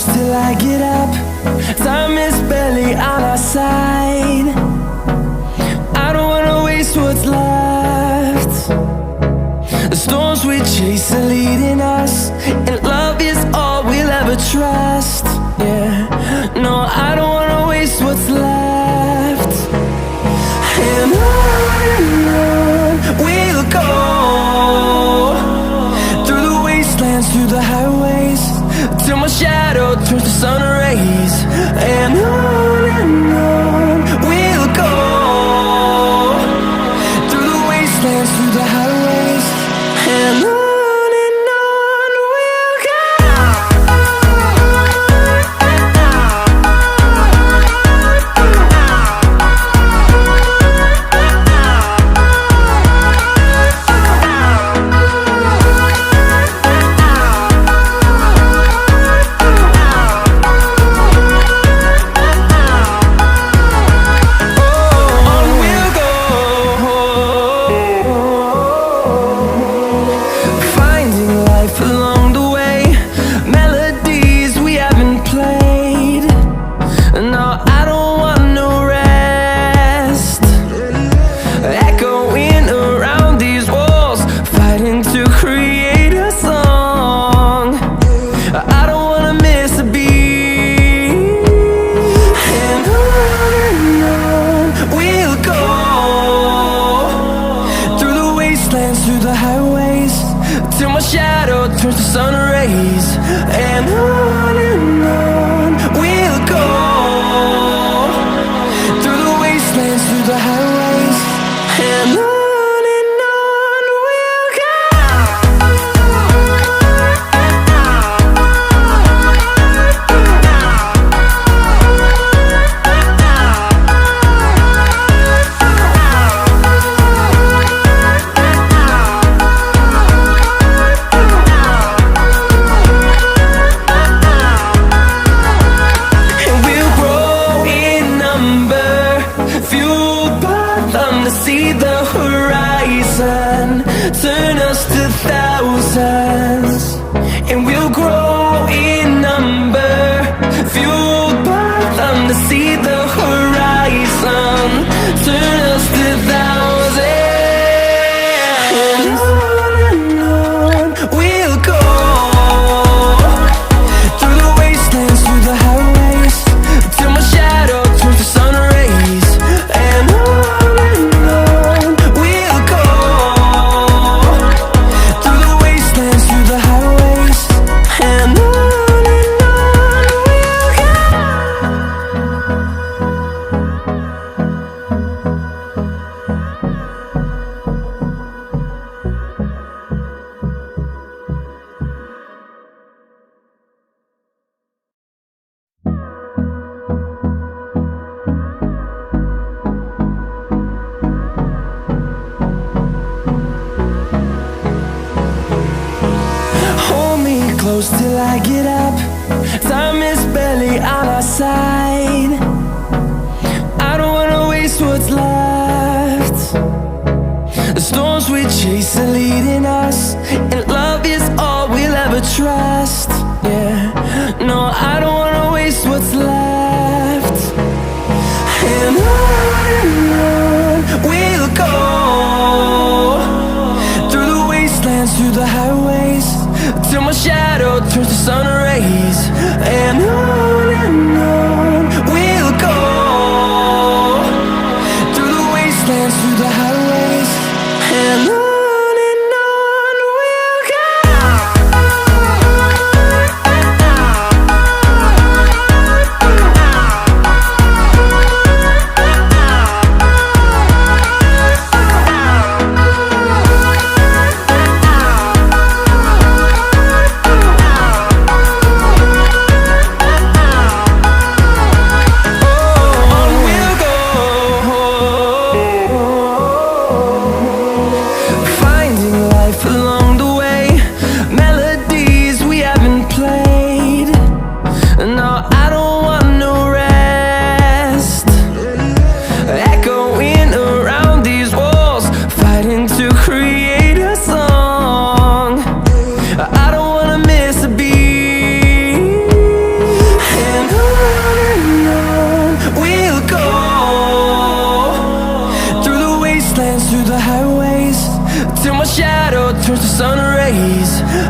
close till I get up. Time is barely on our side. I don't wanna waste what's left. The storms we chase are leading us, and love is all we'll ever trust. Yeah, no, I don't wanna waste what's left. And on we'll go, through the wastelands, through the highways, till my shadow turns to sun rays. And on we'll go, through the wastelands, through the highways, and on we'll go. Through the highways, till my shadow turns to sun rays. And on we'll go, through the wastelands, through the highways, and on we'll go. See the horizon turn us to thousands, and we'll grow in number, fueled by them. To see the horizon turn us to thousands, and on we'll go, through the wastelands, through the highways, till my shadow turns to sun rays. And close till I get up. Time is barely on our side. I don't wanna waste what's left. The storms we chase are leading us, and love is all we'll ever trust. Yeah, no, I don't wanna waste what's left. And on we'll go, through the wastelands, through the highways, till my shadow turns to sun rays. And on we'll till my shadow turns to sun rays.